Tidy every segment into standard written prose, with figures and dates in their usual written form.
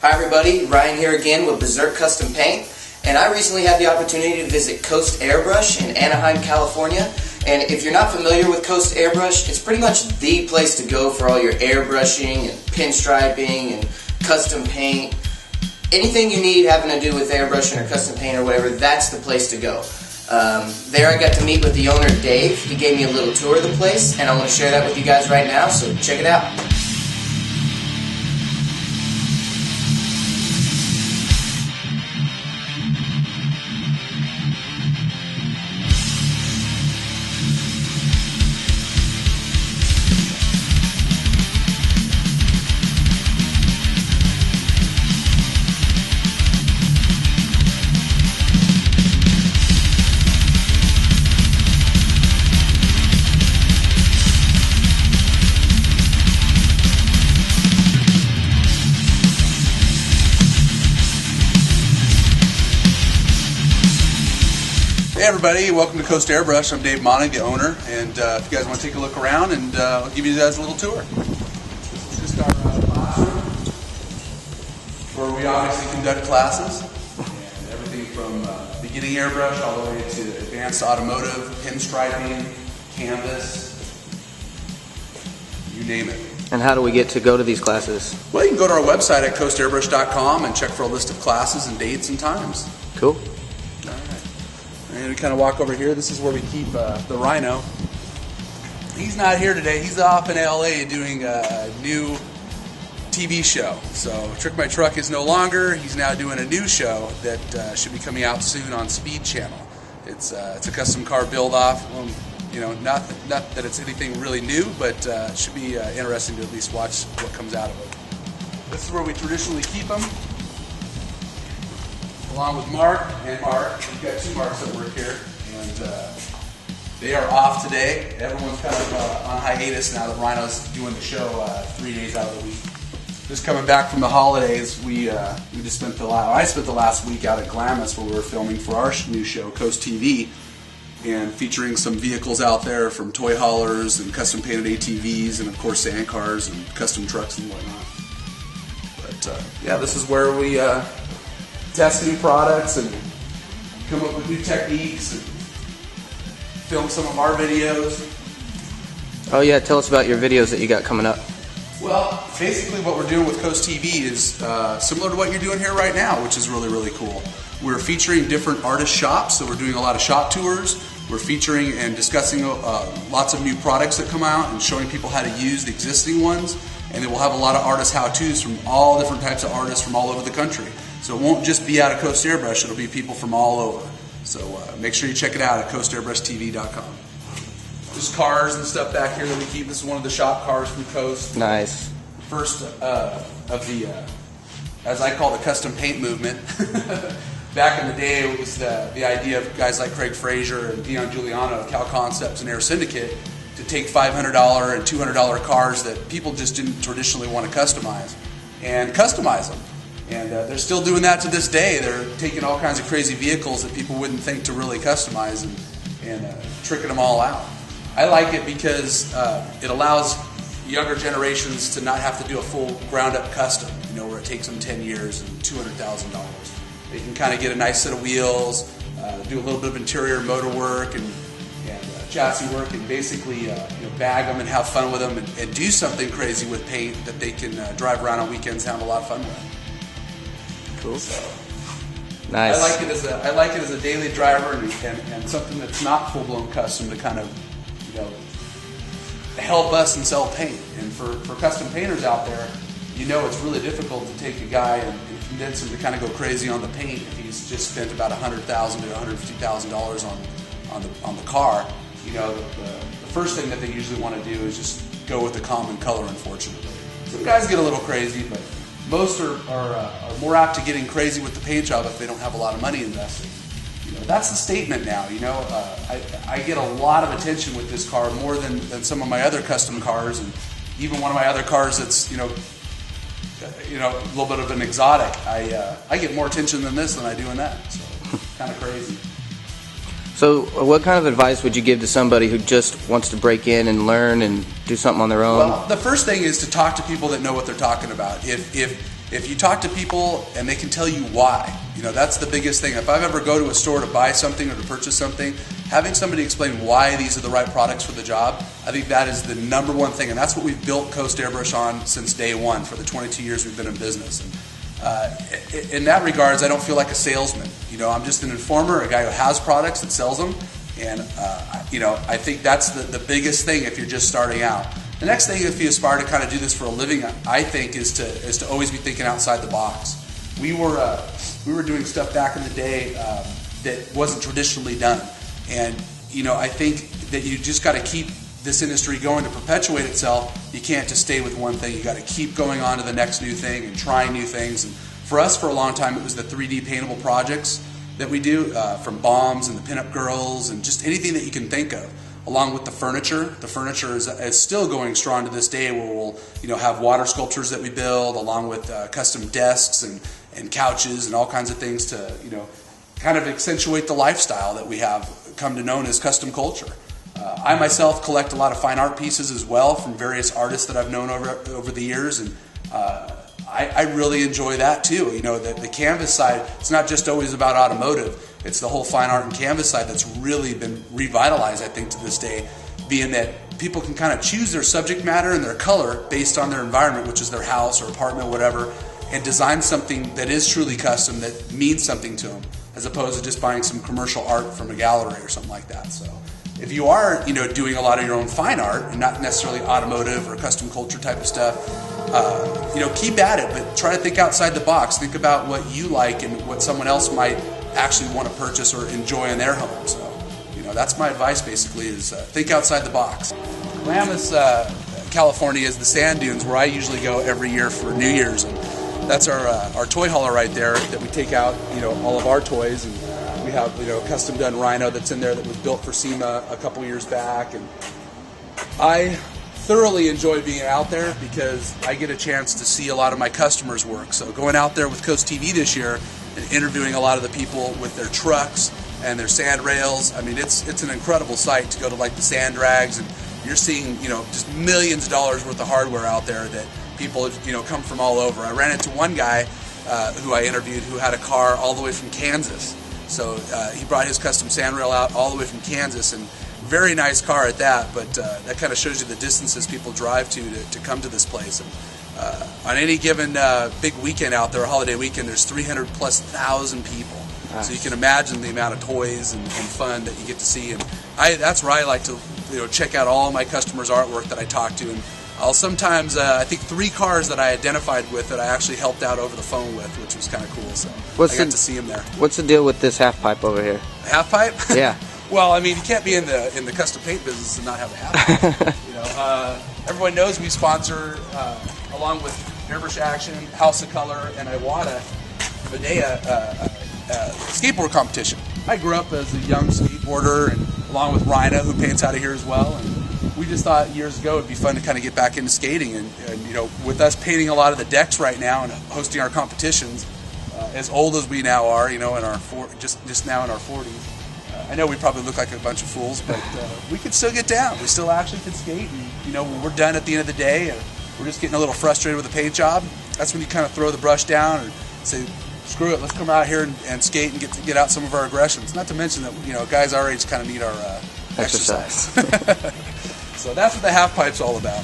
Hi everybody, Ryan here again with Berserk Custom Paint, and I recently had the opportunity to visit Coast Airbrush in Anaheim, California. And if you're not familiar with Coast Airbrush, it's pretty much the place to go for all your airbrushing and pinstriping and custom paint. Anything you need having to do with airbrushing or custom paint or whatever, that's the place to go. There I got to meet with the owner, Dave. He gave me a little tour of the place, and I want to share that with you guys right now, so check it out. Hey everybody, welcome to Coast Airbrush. I'm Dave Monnig, the owner, and if you guys want to take a look around, and I'll give you guys a little tour. This is just our classroom, where we obviously conduct classes, and everything from beginning airbrush all the way to advanced automotive, pinstriping, canvas, you name it. And how do we get to go to these classes? Well, you can go to our website at coastairbrush.com and check for a list of classes and dates and times. Cool. And we kind of walk over here. This is where we keep the Rhino. He's not here today. He's off in LA doing a new TV show. So Trick My Truck is no longer. He's now doing a new show that should be coming out soon on Speed Channel. It's a custom car build-off. You know, not that it's anything really new, but it should be interesting to at least watch what comes out of it. This is where we traditionally keep them, along with Mark and Mark. We've got two Marks that work here, and they are off today. Everyone's kind of on hiatus now that Rhino's doing the show 3 days out of the week. Just coming back from the holidays, I spent the last week out at Glamis, where we were filming for our new show, Coast TV, and featuring some vehicles out there, from toy haulers and custom painted ATVs, and of course sand cars and custom trucks and whatnot. But yeah, this is where we test new products and come up with new techniques and film some of our videos. Oh yeah, tell us about your videos that you got coming up. Well, basically what we're doing with Coast TV is similar to what you're doing here right now, which is really, really cool. We're featuring different artist shops, so we're doing a lot of shop tours. We're featuring and discussing lots of new products that come out and showing people how to use the existing ones. And then we'll have a lot of artist how-tos from all different types of artists from all over the country. So it won't just be out of Coast Airbrush, it'll be people from all over. So make sure you check it out at coastairbrush.tv.com. There's cars and stuff back here that we keep. This is one of the shop cars from Coast. Nice. First of the, as I call the custom paint movement. Back in the day, it was the idea of guys like Craig Frazier and Dion Giuliano of Cal Concepts and Air Syndicate to take $500 and $200 cars that people just didn't traditionally want to customize and customize them. And they're still doing that to this day. They're taking all kinds of crazy vehicles that people wouldn't think to really customize and tricking them all out. I like it because it allows younger generations to not have to do a full ground-up custom, where it takes them 10 years and $200,000. They can kind of get a nice set of wheels, do a little bit of interior motor work and chassis work, and basically bag them and have fun with them and do something crazy with paint that they can drive around on weekends and have a lot of fun with. Cool. So, nice. I like it as a daily driver and something that's not full-blown custom to kind of help us and sell paint. And for custom painters out there, it's really difficult to take a guy and convince him to kind of go crazy on the paint if he's just spent about $100,000 to $150,000 on the car. The first thing that they usually want to do is just go with the common color, unfortunately. Some guys get a little crazy, but most are more apt to getting crazy with the paint job if they don't have a lot of money invested. That's the statement now. I get a lot of attention with this car, more than some of my other custom cars, and even one of my other cars that's a little bit of an exotic. I get more attention than this than I do in that. So kind of crazy. So what kind of advice would you give to somebody who just wants to break in and learn and do something on their own? Well, the first thing is to talk to people that know what they're talking about. If if you talk to people and they can tell you why, that's the biggest thing. If I've ever go to a store to buy something or to purchase something, having somebody explain why these are the right products for the job, I think that is the number one thing, and that's what we've built Coast Airbrush on since day one for the 22 years we've been in business. And in that regards, I don't feel like a salesman. I'm just an informer, a guy who has products and sells them, and I think that's the biggest thing if you're just starting out. The next thing, if you aspire to kind of do this for a living, I think is to always be thinking outside the box. We were doing stuff back in the day that wasn't traditionally done, and I think that you just got to keep this industry going to perpetuate itself. You can't just stay with one thing. You got to keep going on to the next new thing and trying new things. And for us, for a long time, it was the 3D paintable projects that we do, from bombs and the pinup girls and just anything that you can think of. Along with the furniture. The furniture is still going strong to this day, where we'll have water sculptures that we build, along with custom desks and couches and all kinds of things to kind of accentuate the lifestyle that we have come to know as custom culture. I myself collect a lot of fine art pieces as well from various artists that I've known over the years, and I really enjoy that too. The canvas side, it's not just always about automotive. It's the whole fine art and canvas side that's really been revitalized, I think, to this day, being that people can kind of choose their subject matter and their color based on their environment, which is their house or apartment, whatever, and design something that is truly custom, that means something to them, as opposed to just buying some commercial art from a gallery or something like that. So if you are doing a lot of your own fine art and not necessarily automotive or custom culture type of stuff, keep at it, but try to think outside the box. Think about what you like and what someone else might actually want to purchase or enjoy in their home. So that's my advice basically, is think outside the box. Glamis, California is the sand dunes where I usually go every year for New Year's, and that's our toy hauler right there that we take out all of our toys, and we have a custom done Rhino that's in there that was built for SEMA a couple years back, and I thoroughly enjoy being out there because I get a chance to see a lot of my customers work. So going out there with Coast TV this year and interviewing a lot of the people with their trucks and their sand rails, I mean, it's an incredible sight to go to like the sand drags, and you're seeing just millions of dollars worth of hardware out there that people come from all over. I ran into one guy who I interviewed who had a car all the way from Kansas. So he brought his custom sand rail out all the way from Kansas, and very nice car at that, but that kind of shows you the distances people drive to come to this place. And on any given big weekend out there, a holiday weekend, there's 300,000+ people. Nice. So you can imagine the amount of toys and fun that you get to see. And that's where I like to check out all my customers' artwork that I talk to. And I'll sometimes, I think 3 cars that I identified with that I actually helped out over the phone with, which was kind of cool. So I got to see them there. What's the deal with this Halfpipe over here? Halfpipe? Yeah. Well, I mean, you can't be in the custom paint business and not have a Halfpipe. Everyone knows we sponsor, along with Airbrush Action, House of Color, and Iwata, Medea skateboard competition. I grew up as a young skateboarder, and along with Rhino, who paints out of here as well. And we just thought years ago it'd be fun to kind of get back into skating. And with us painting a lot of the decks right now and hosting our competitions, as old as we now are, in our just now in our 40s. I know we probably look like a bunch of fools, but we could still get down. We still actually can skate. And, when we're done at the end of the day, and we're just getting a little frustrated with the paint job, that's when you kind of throw the brush down and say, screw it, let's come out here and skate and get out some of our aggressions. Not to mention that guys our age kind of need our exercise. So that's what the Halfpipe's all about.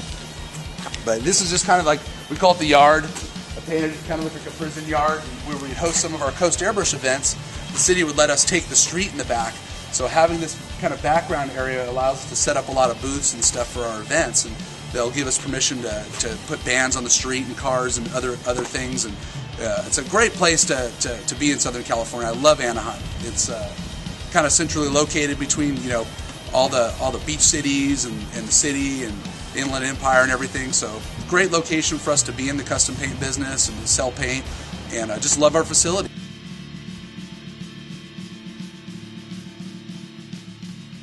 But this is just kind of like, we call it the yard. I painted it kind of look like a prison yard. Where we host some of our Coast Airbrush events, the city would let us take the street in the back. So having this kind of background area allows us to set up a lot of booths and stuff for our events, and they'll give us permission to put bands on the street and cars and other things. And it's a great place to be in Southern California. I love Anaheim. It's kind of centrally located between all the beach cities and the city and the Inland Empire and everything. So great location for us to be in the custom paint business and to sell paint, and I just love our facility.